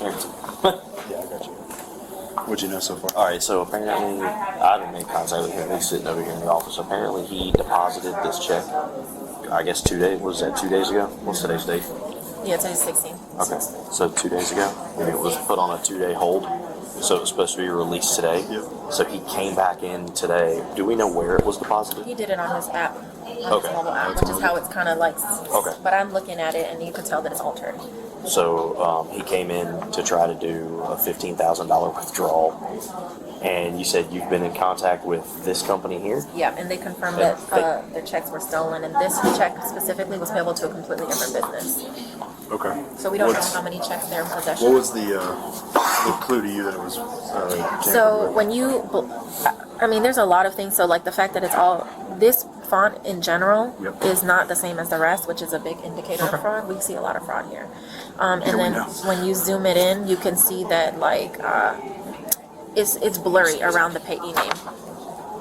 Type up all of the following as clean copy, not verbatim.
transparency. Yeah, I got you. What'd you know so far? All right, so apparently I haven't made contact with him. He's sitting over here in the office. Apparently he deposited this check, I guess 2 days, was that 2 days ago? What's today's date? Yeah, today's 16. Okay, so 2 days ago, and it was put on a 2-day hold. So it was supposed to be released today. Yep. So he came back in today. Do we know where it was deposited? He did it on his app, on his mobile app, which is how it's kind of like. Okay. But I'm looking at it, and you can tell that it's altered. So he came in to try to do a $15,000 withdrawal, and you said you've been in contact with this company here? Yeah, and they confirmed that their checks were stolen, and this check specifically was payable to a completely different business. Okay. So we don't know how many checks they're in possession. What was the clue to you that it was? So when you, I mean, there's a lot of things. So like the fact that it's all, this font in general Yep. is not the same as the rest, which is a big indicator of fraud. We see a lot of fraud here. And then when you zoom it in, you can see that like it's blurry around the payee name.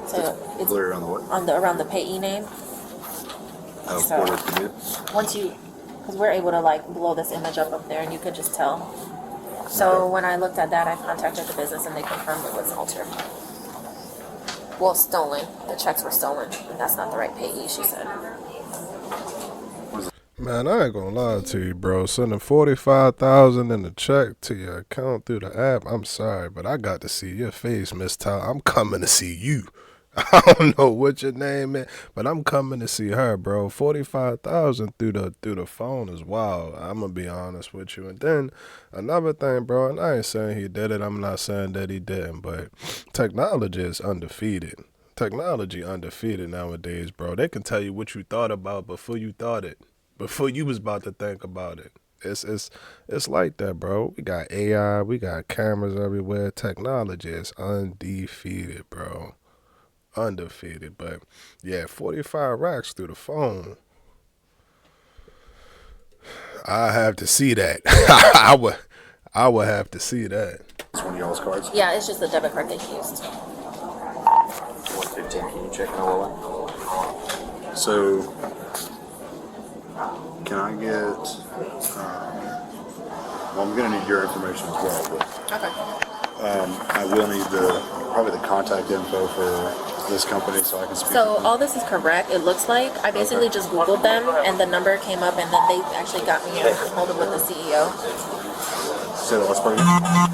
So it's blurry on the what? Around the payee name. Oh, So- forward to you. Once you, because we're able to like blow this image up there, and you could just tell. So when I looked at that, I contacted the business, and they confirmed it was altered. Well, stolen. The checks were stolen, and that's not the right payee, she said. Man, I ain't gonna lie to you, bro. Sending $45,000 in the check to your account through the app. I'm sorry, but I got to see your face, Miss Tal. I'm coming to see you. I don't know what your name is, but I'm coming to see her, bro. $45,000 through the phone is wild. I'm gonna be honest with you. And then another thing, bro, and I ain't saying he did it. I'm not saying that he didn't, but technology is undefeated. Technology undefeated nowadays, bro. They can tell you what you thought about before you thought it. Before you was about to think about it. It's like that, bro. We got AI, we got cameras everywhere. Technology is undefeated, bro. Undefeated. But yeah, 45 racks through the phone. I have to see that. I would have to see that. It's one of y'all's cards. Yeah, it's just the debit card they used. 115, can you check Noah? So, can I get? Well, I'm gonna need your information as well, but Okay. I will need probably the contact info for this company so I can speak. So to them. all this is correct. It looks like I basically just Googled them, and the number came up, and then they actually got me in hold with the CEO. Say the last part.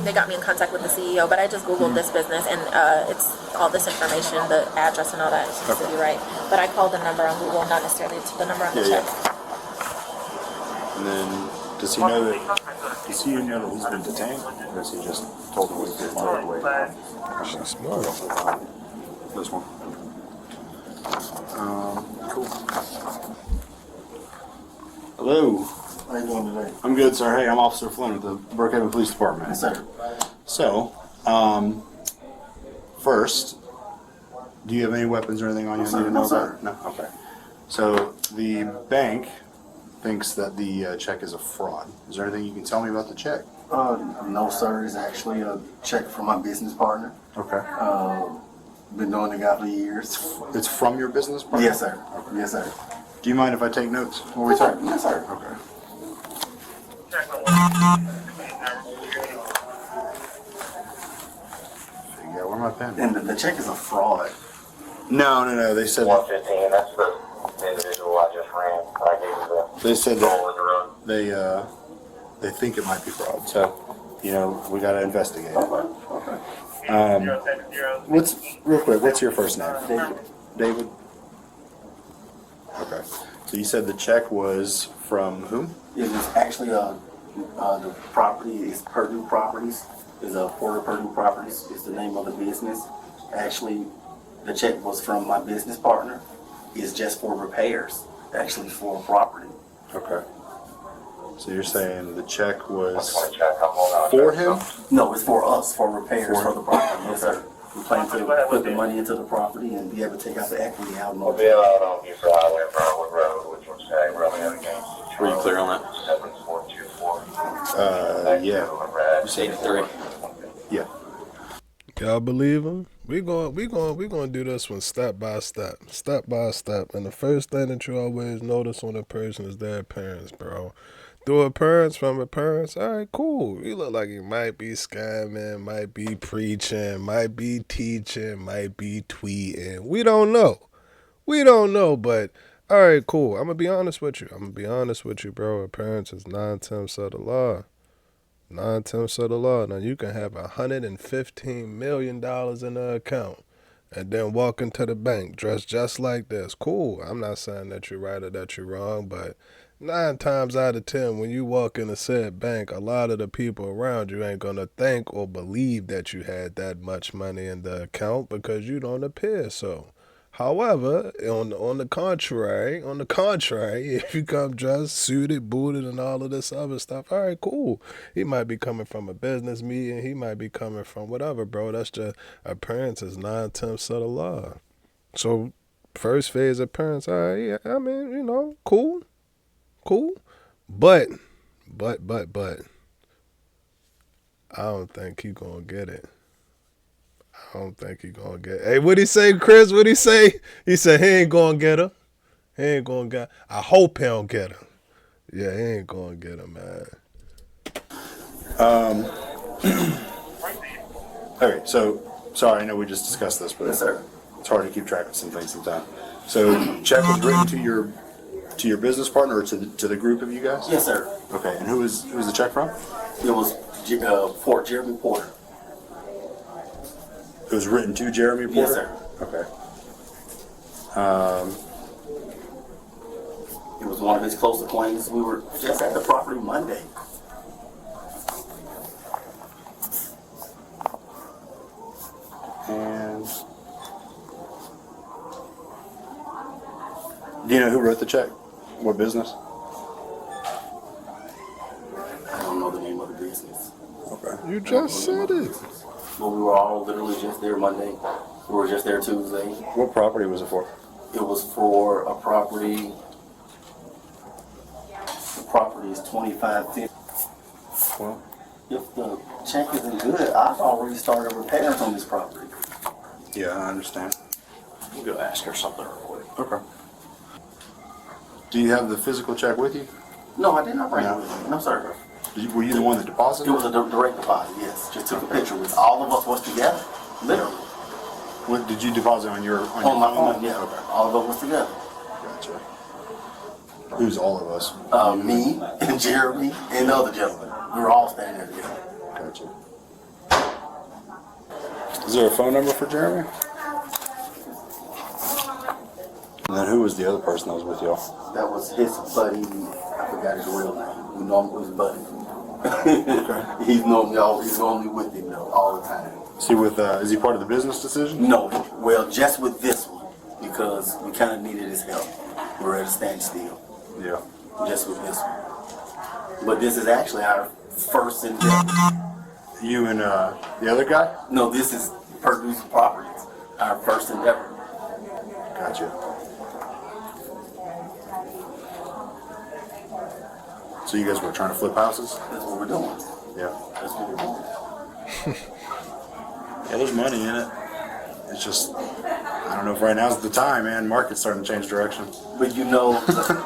They got me in contact with the CEO, but I just Googled this business, and it's all this information, the address and all that seems to be right. But I called the number on Google, not necessarily to the number on the check. And then, does he know that he's been detained, or is he just told him he's been away? She's smart. This one. Cool. Hello. How you doing today? I'm good, sir. Hey, I'm Officer Flynn with the Brookhaven Police Department. Yes, sir. So, first, do you have any weapons or anything on you? I need to know No, sir. about? No. Okay. So the bank thinks that the check is a fraud. Is there anything you can tell me about the check? No, sir. It's actually a check from my business partner. Okay. Been knowing the guy for years. It's from your business partner? Yes, sir. Yes, sir. Do you mind if I take notes while we talk? Yes, sir. Okay. Yeah, where my pen? And the check is a fraud. No. They said 115, that's the individual I just ran. I gave you the they said goal in the that road. they think it might be fraud. So, we got to investigate it. What's real quick? What's your first name? David. David. Okay. So you said the check was from whom? It is actually the property is Purdue Properties. Is Porter Purdue Properties is the name of the business. Actually, the check was from my business partner. It's just for repairs, actually for property. Okay. So you're saying the check was 120 check, I'm holding on. for him? No, it's for us, for repairs for the property. Yes, Okay. sir. We plan to put the money into the property and be able to take out the equity out. We'll be allowed on Buford Highway and Brownwood Road, which was saying really other games. Were you clear on that? 7424. Yeah. It's 83. Yeah. Y'all believe him? We going do this one step by step. And the first thing that you always notice when a person is their parents, bro. through appearance, from appearance, all right, cool. You look like you might be scamming, might be preaching, might be teaching, might be tweeting. We don't know. We don't know, but all right, cool. I'm gonna be honest with you, bro. Appearance is 9/10 of the law. 9/10 of the law. Now you can have $115 million in the account and then walk into the bank dressed just like this. Cool. I'm not saying that you're right or that you're wrong, but 9 times out of 10, when you walk in a said bank, a lot of the people around you ain't gonna think or believe that you had that much money in the account because you don't appear so. However, on the contrary, if you come dressed, suited, booted, and all of this other stuff, all right, cool. He might be coming from a business meeting. He might be coming from whatever, bro. That's just appearance is 9/10 of the law. So, first phase appearance, all right, yeah, I mean, cool. But, I don't think he gonna get it. I don't think he gonna get it. Hey, what'd he say, Chris? What'd he say? He said he ain't gonna get her. He ain't gonna get her. I hope he don't get her. Yeah, he ain't gonna get her, man. Okay, so sorry, I know we just discussed this, but Yes, sir. it's hard to keep track of some things sometimes. So, check was written to your business partner or to the group of you guys? Yes, sir. Okay, and who was the check from? It was Fort Jeremy Porter. It was written to Jeremy Porter? Yes, sir. Okay. It was one of his close acquaintances. We were just at the property Monday. And do you know who wrote the check? What business? I don't know the name of the business. Okay. You just said it. But we were all literally just there Monday. We were just there Tuesday. What property was it for? It was for a property. The property is 2550. Well, If the check isn't good, I've already started repairs on this property. yeah, I understand. We'll go ask her something real quick. Okay. Do you have the physical check with you? No, I did not bring No. it with me. No, sir. Were you the one that deposited? It was a direct deposit, yes. Just took a picture with all of us was together. Literally. What did you deposit on your On my phone, yeah. Okay. All of us was together. Gotcha. Who's all of us? Me and Jeremy and the other gentleman. We were all standing there together. Gotcha. Is there a phone number for Jeremy? And then who was the other person that was with y'all? That was his buddy. I forgot his real name. We know him as buddy. He's normally with him though, all the time. Is he is he part of the business decision? No, well, just with this one, because we kind of needed his help. We were at a standstill, Yeah. just with this one. But this is actually our first endeavor. You and the other guy? No, this is Purdue's Properties, our first endeavor. Gotcha. So you guys were trying to flip houses? That's what we're doing. Yeah. That's what we're doing. Yeah, there's money in it. It's just, I don't know if right now's the time, man. Market's starting to change direction. But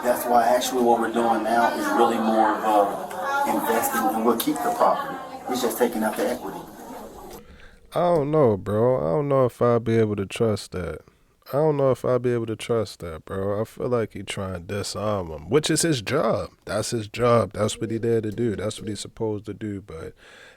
that's why actually what we're doing now is really more of investing, and we'll keep the property. It's just taking out the equity. I don't know, bro. I don't know if I'll be able to trust that. bro. I feel like he trying to disarm him, which is his job. That's his job. That's what he there to do. That's what he's supposed to do. But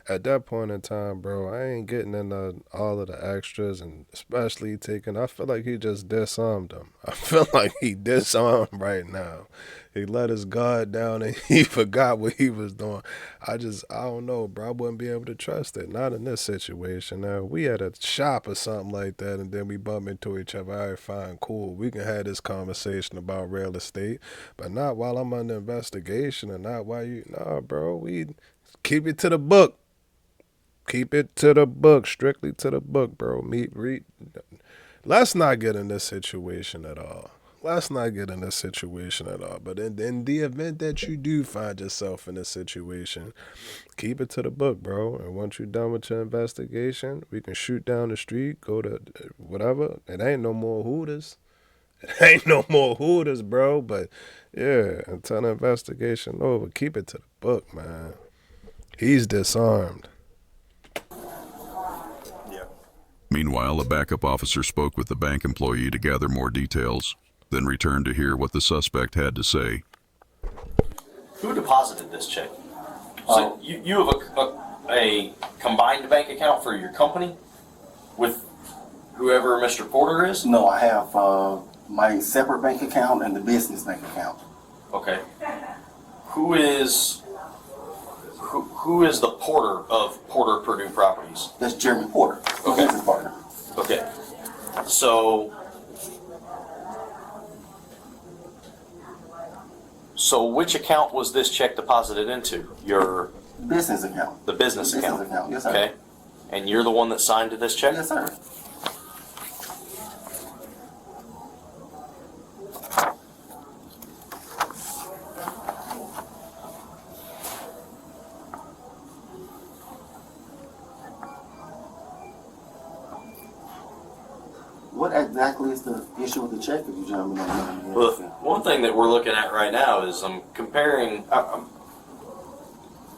at that point in time, bro, I ain't getting into all of the extras, and especially I feel like he just disarmed him. I feel like he disarmed right now. He let his guard down and he forgot what he was doing. I don't know, bro. I wouldn't be able to trust it. Not in this situation. Now, we at a shop or something like that, and then we bump into each other. All right, fine, cool. We can have this conversation about real estate, but not while I'm under investigation, and not while bro. We keep it to the book. Keep it to the book, strictly to the book, bro. Let's not get in this situation at all. But in the event that you do find yourself in this situation, keep it to the book, bro. And once you're done with your investigation, we can shoot down the street, go to whatever. It ain't no more Hooters. It ain't no more Hooters, bro. But yeah, until the investigation over, keep it to the book, man. He's disarmed. Yeah. Meanwhile, a backup officer spoke with the bank employee to gather more details, then returned to hear what the suspect had to say. Who deposited this check? So you have a combined bank account for your company with whoever Mr. Porter is? No, I have my separate bank account and the business bank account. Okay. Who is the Porter of Porter Purdue Properties? That's Jeremy Porter, my Okay. business partner. Okay. So which account was this check deposited into? Business account. The business account. Yes, sir. Okay. And you're the one that signed to this check? Yes, sir. What exactly is the issue with the check, if you gentlemen don't mind me Well, asking? one thing that we're looking at right now is I'm comparing. I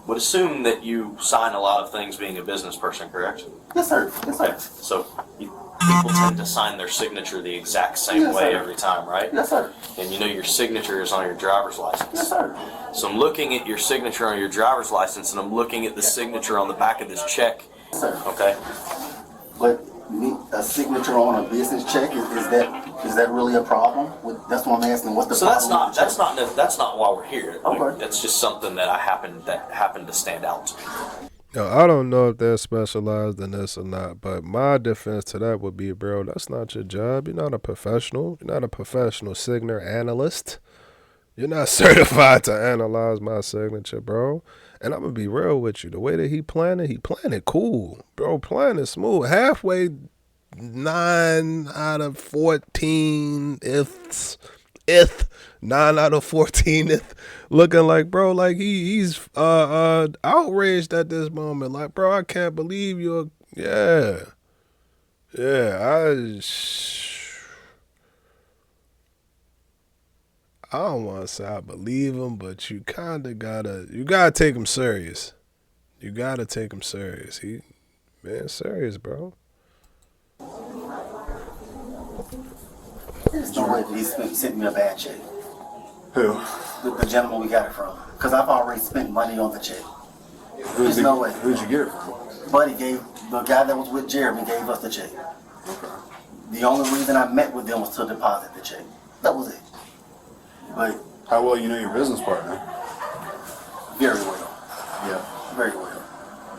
would assume that you sign a lot of things being a business person, correct? Yes, sir. Yes, Okay. sir. So people tend to sign their signature the exact same Yes, way sir. every time, right? Yes, sir. And you know your signature is on your driver's license. Yes, sir. So I'm looking at your signature on your driver's license, and I'm looking at the signature on the back of this check. Yes, sir. Okay. But a signature on a business check, is that really a problem? That's what I'm asking. What's the So problem? that's not why we're here. Okay. That's just something that happened to stand out. Yo, I don't know if they're specialized in this or not, but my defense to that would be, bro, that's not your job. You're not a professional. You're not a professional signature analyst. You're not certified to analyze my signature, bro. And I'm going to be real with you. The way that he planned it cool. Bro, planned it smooth. Halfway 9 out of 14 ifs. 9 out of 14 looking like, bro, like he's outraged at this moment. Like, bro, I can't believe you're, yeah, I don't want to say I believe him, but you kind of gotta take him serious. You gotta take him serious. He, man, serious, bro. There's no way that he sent me a bad check. Who? The gentleman we got it from. Because I've already spent money on the check. Who'd no way. Who'd you get it from? Buddy the guy that was with Jeremy gave us the check. Okay. The only reason I met with them was to deposit the check. That was it. But How well you know your business partner? very well. Yeah. Very well.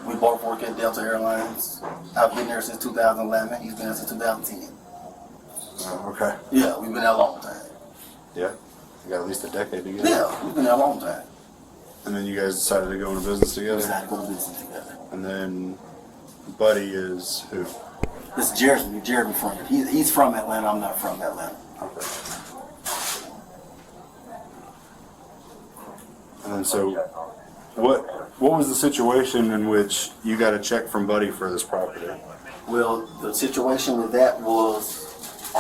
We both work at Delta Airlines. I've been there since 2011. He's been there since 2010. Okay. Yeah, we've been there a long time. Yeah. You got at least a decade together. Yeah, we've been there a long time. And then you guys decided to go into business We together. decided to go to business together. And then Buddy is who? This is Jeremy Frank. He's from Atlanta. I'm not from Atlanta. Okay. And then so, what was the situation in which you got a check from Buddy for this property? Well, the situation with that was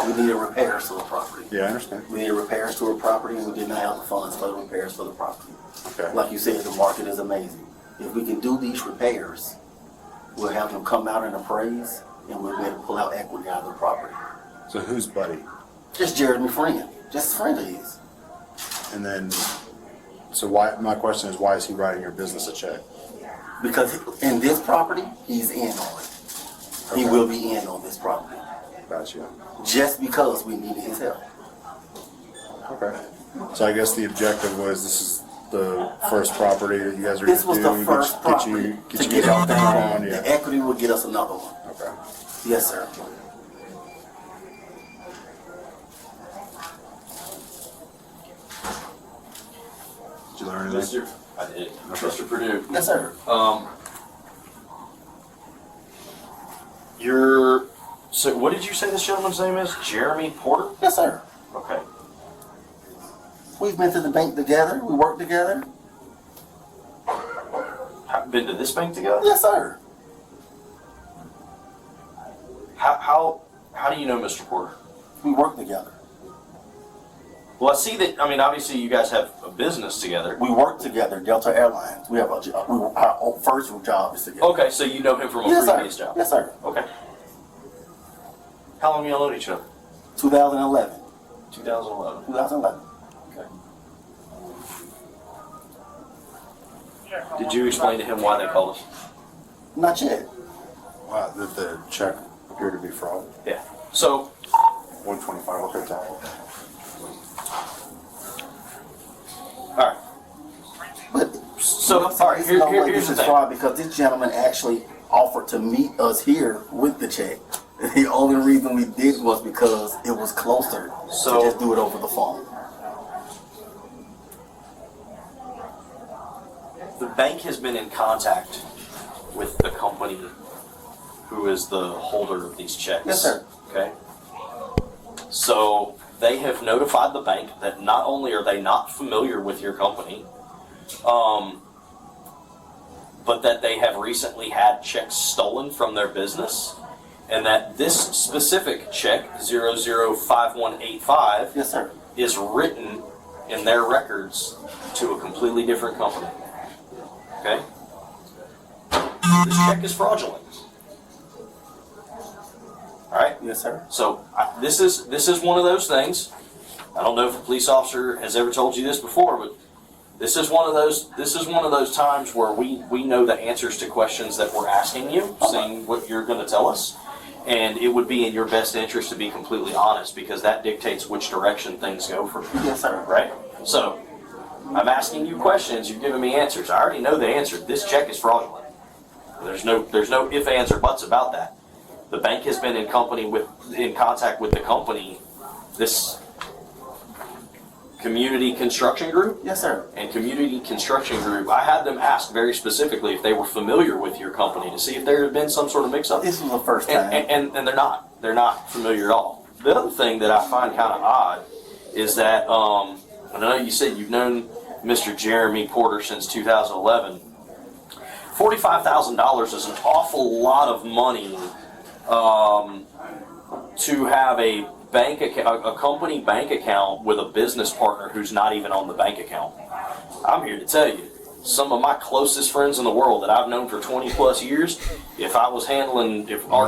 we needed repairs to the property. Yeah, I understand. We needed repairs to a property, and we did not have the funds for the repairs for the property. Okay. Like you said, the market is amazing. If we can do these repairs, we'll have them come out and appraise, and we'll be able to pull out equity out of the property. So who's Buddy? Just Jeremy Friend. Just a friend of his. And then, so why? My question is, why is he writing your business a check? Because in this property, he's in on it. He will be in on this property. Gotcha. Just because we needed his help. Okay. So I guess the objective was this is the first property that you guys are This was the doing, first property get to you get off the on, ground. yeah. The equity will get us another one. Okay. Yes, sir. Did you learn anything? I did. Mr. Purdue. Yes, sir. So what did you say this gentleman's name is? Jeremy Porter? Yes, sir. Okay. We've been to the bank together. We work together. Been to this bank together? Yes, sir. How do you know Mr. Porter? We work together. Well, I see that. I mean, obviously, you guys have a business together. We work together, Delta Airlines. We have a job. Our first job is together. Okay, so you know him from a Yes, previous sir. job. Yes, sir. Okay. How long y'all known each other? 2011. 2011. 2011. Okay. Did you explain to him why they called us? Not yet. Wow, did the check appear to be fraud? Yeah. So, 125, okay, time. all right. But So, I'm all sorry, right. there's no way Here's this the is thing. fraud because this gentleman actually offered to meet us here with the check. The only reason we did was because it was closer So- to just do it over the phone. The bank has been in contact with the company who is the holder of these checks. Yes, sir. Okay. So they have notified the bank that not only are they not familiar with your company, but that they have recently had checks stolen from their business, and that this specific check 005185 Yes, sir. is written in their records to a completely different company. Okay? This check is fraudulent. All right? Yes, sir. So this is one of those things. I don't know if a police officer has ever told you this before, but this is one of those times where we know the answers to questions that we're asking you, seeing what you're going to tell us. And it would be in your best interest to be completely honest, because that dictates which direction things go from here. Yes, sir. Right? So, I'm asking you questions, you're giving me answers. I already know the answer. This check is fraudulent. There's no ifs, ands, or buts about that. The bank has been in contact with the company, this Community Construction Group. Yes, sir. And Community Construction Group, I had them ask very specifically if they were familiar with your company to see if there had been some sort of mix-up. This was the first time. And they're not. They're not familiar at all. The other thing that I find kind of odd is that, I know you said you've known Mr. Jeremy Porter since 2011. $45,000 is an awful lot of money to have a bank account, a company bank account with a business partner who's not even on the bank account. I'm here to tell you, some of my closest friends in the world that I've known for 20 plus years, if our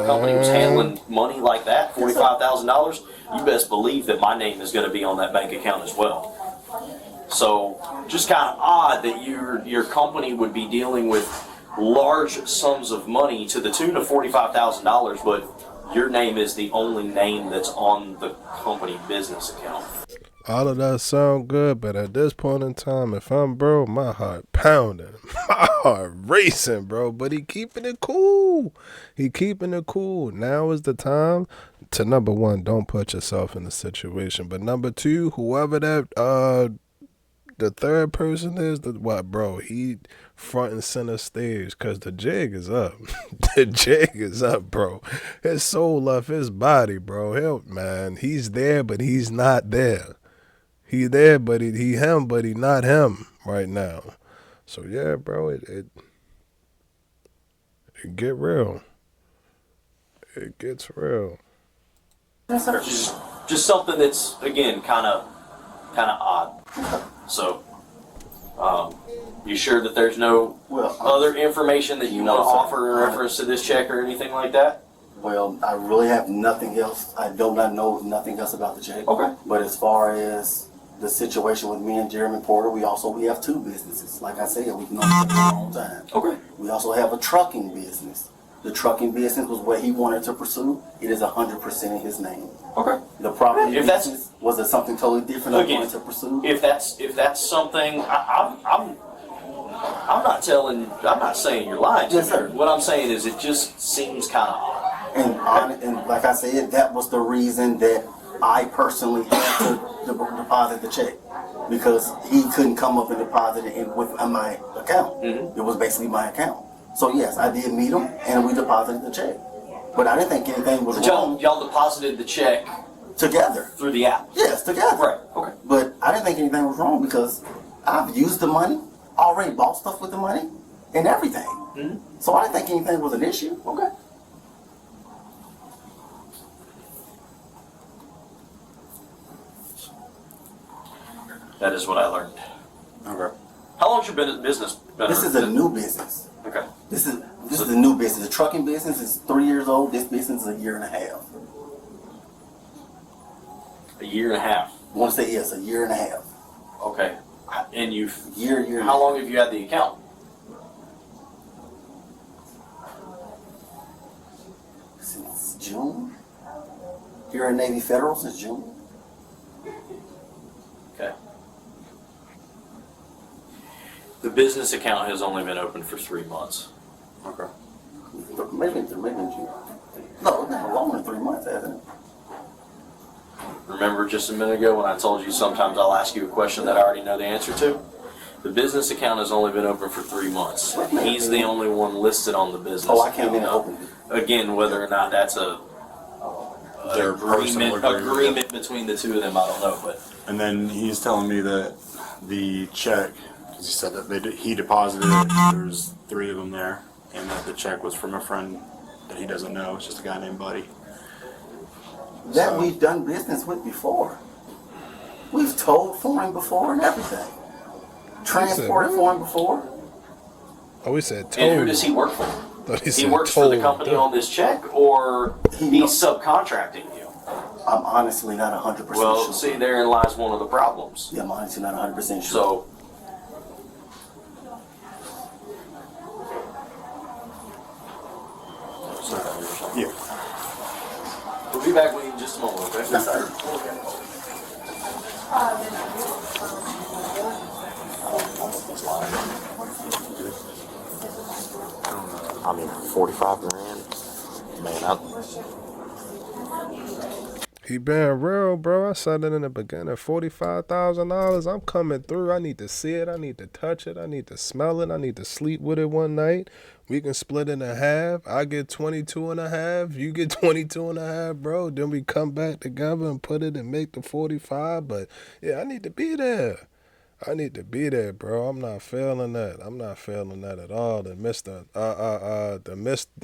company was handling money like that, $45,000, you best believe that my name is going to be on that bank account as well. So, just kind of odd that your company would be dealing with large sums of money to the tune of $45,000, but your name is the only name that's on the company business account. All of that sound good, but at this point in time, if I'm bro, my heart pounding, my heart racing, bro. But he keeping it cool. He keeping it cool. Now is the time to, number one, don't put yourself in the situation. But number two, whoever that the third person is, bro, he front and center stage, because the jig is up. The jig is up, bro. His soul left his body, bro. He's there, but he's not there. He there, but he him, but he not him right now. So yeah, bro, it get real. It gets real. Yes, sir. Just something that's, again, kind of odd. So, you sure that there's no other information that you want to offer in reference to this check or anything like that? Well, I really have nothing else. I do not know nothing else about the check. Okay. But as far as the situation with me and Jeremy Porter, we have two businesses. Like I said, we've known each other a long time. Okay. We also have a trucking business. The trucking business was what he wanted to pursue. It is 100% in his name. Okay. The property If that's- business was it something totally different I Again, wanted to pursue. If that's something, I'm not saying you're lying to Yes, me. sir. What I'm saying is it just seems kind of odd. And like I said, that was the reason that I personally had to deposit the check, because he couldn't come up and deposit it with my account. Mm-hmm. It was basically my account. So yes, I did meet him and we deposited the check. But I didn't think anything was wrong. Y'all deposited the check Together. through the app. Yes, together. Right. Okay. But I didn't think anything was wrong because I've used the money, already bought stuff with the money, and everything. Mm-hmm. So I didn't think anything was an issue. Okay. That is what I learned. Okay. How long's your business been? This is a new business. Okay. This is a new business. The trucking business is 3 years old. This business is a year and a half. A year and a half. I want to say yes, a year and a half. Okay. And you've Year. how long have you had the account? Since June. Here in Navy Federal since June. Okay. The business account has only been open for 3 months. Okay. Maybe in June. No, it's been longer than 3 months, hasn't it? Remember just a minute ago when I told you sometimes I'll ask you a question that I already know the answer to? The business account has only been open for 3 months. He's the only one listed on the business Oh, I came in and account. opened it. Again, whether or not that's an Their personal agreement between the two of them, I don't know. But And then he's telling me that the check, because he said that he deposited it, there's 3 of them there, and that the check was from a friend that he doesn't know. It's just a guy named Buddy. That So- we've done business with before. We've told for him before and everything. Transported for him before. Oh, we said told. and who does he work for? Thought He said works for the told. company on this check, or He- he's subcontracting you? I'm honestly not 100% Well, sure. see, therein lies one of the problems. Yeah, I'm honestly not 100% sure. So, Yeah. we'll be back with you in just a moment, okay? Yes, sir. I mean, 45 grand. Man, He been real, bro. I said it in the beginning. $45,000. I'm coming through. I need to see it. I need to touch it. I need to smell it. I need to sleep with it one night. We can split it in half. I get 22 and a half. You get 22 and a half, bro. Then we come back together and put it and make the 45. But yeah, I need to be there. I need to be there, bro. I'm not feeling that. I'm not feeling that at all. The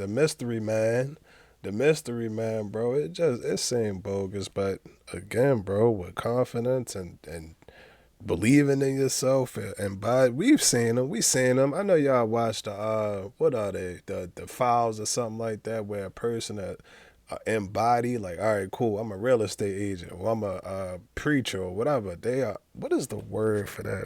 mystery man. The mystery man, bro, it seemed bogus. But again, bro, with confidence and believing in yourself and by we've seen them. I know y'all watched the what are they, the files or something like that, where a person that embody, like, all right, cool, I'm a real estate agent, or I'm a preacher, or whatever. They are. What is the word for that?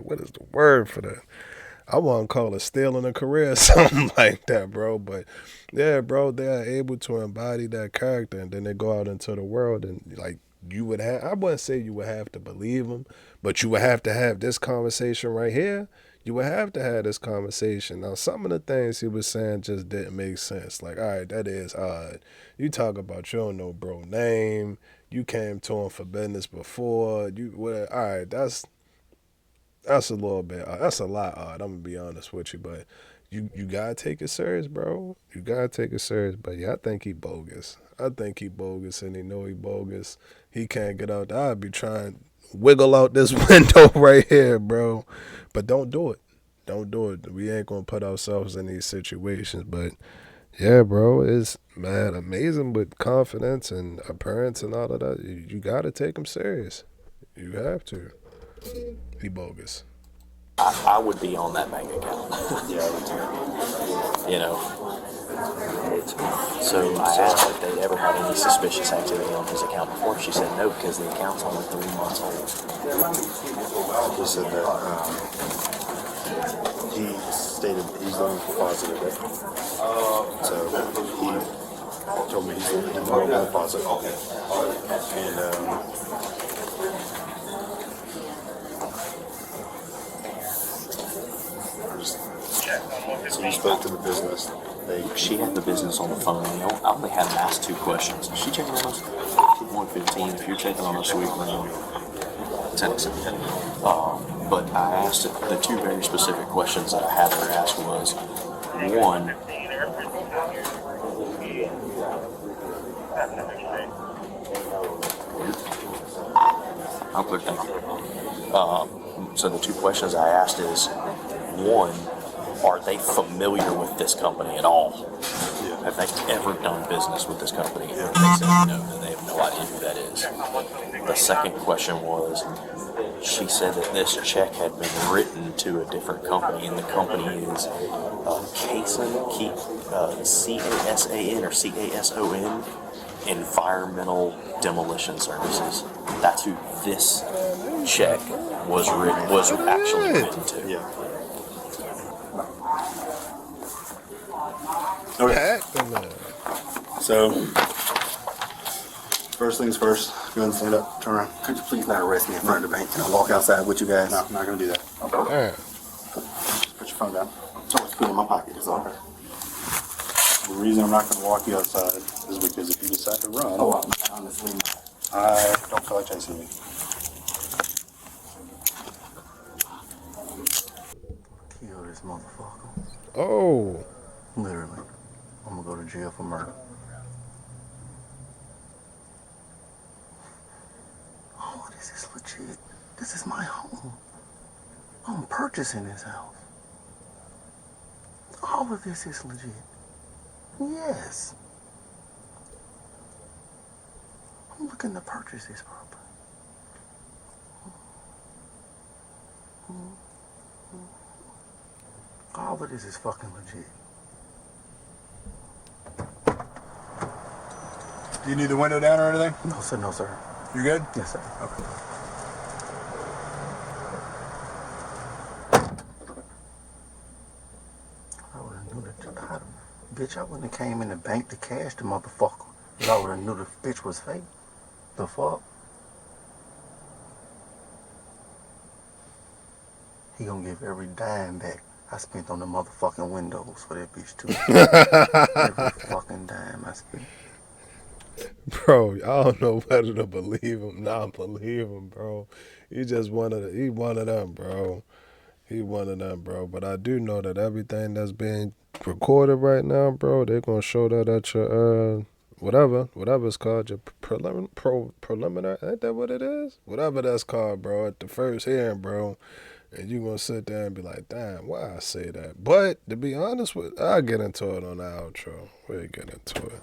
I wouldn't call it stealing a career or something like that, bro. But yeah, bro, they are able to embody that character, and then they go out into the world, and like you would have, I wouldn't say you would have to believe them, but you would have to have this conversation right here. You would have to have this conversation. Now, some of the things he was saying just didn't make sense. Like, all right, that is odd. You talk about you don't know bro name. You came to him for business before. All right, that's a little bit, that's a lot odd. I'm gonna be honest with you, but you gotta take it serious, bro. You gotta take it serious. But yeah, I think he bogus. And he know he bogus. He can't get out there. I'd be trying to wiggle out this window right here, bro. But don't do it. Don't do it. We ain't gonna put ourselves in these situations. But yeah, bro, it's mad amazing with confidence and appearance and all of that. You gotta take him serious. You have to. He bogus. I would be on that bank account. You know. So I asked if they ever had any suspicious activity on his account before. She said no, because the account's only 3 months old. He said that he stated he's the one who deposited it. So he told me he's the one who deposited it. So you spoke to the business. She had the business on the phone. I only had to ask 2 questions. She checking on us? 115. If you're checking on us, we can text. But I asked the 2 very specific questions that I had her ask was, 1, I'll click thank you. So the 2 questions I asked is, 1, are they familiar with this company at all? Yeah. Have they ever done business with this company? And if they said no, then they have no idea who that is. The second question was, she said that this check had been written to a different company, and the company is CASAN or CASON, Environmental Demolition Services. That's who this check was actually written to. Yeah. Okay. Packed in there. So, first things first. Go ahead and stand up. Turn around. Could you please not arrest me in front of the bank? Can I walk outside with you guys? No, I'm not going to do that. Damn. Just put your phone down. So it's put in my pocket. It's all right. The reason I'm not going to walk you outside is because if you decide to run, Oh, I'm honestly not. I don't feel like chasing you. Kill this motherfucker. Oh. Literally. I'm gonna go to jail for murder. Oh, this is legit. This is my home. I'm purchasing this house. All of this is legit. Yes. I'm looking to purchase this property. All of this is fucking legit. Do you need the window down or anything? No, sir. No, sir. You good? Yes, sir. Okay. I would have knew that. Bitch, I wouldn't have came in the bank to cash the motherfucker. I would have knew the bitch was fake. The fuck? He gonna give every dime back I spent on the motherfucking windows for that bitch too. Every fucking dime I spent. Bro, I don't know whether to believe him, not believe him, bro. He just one of them, bro. He one of them, bro. But I do know that everything that's being recorded right now, bro, they're gonna show that at your whatever it's called, your preliminary. Ain't that what it is? Whatever that's called, bro. At the first hearing, bro. And you gonna sit there and be like, damn, why I say that? But to be honest with, I'll get into it on the outro. We'll get into it.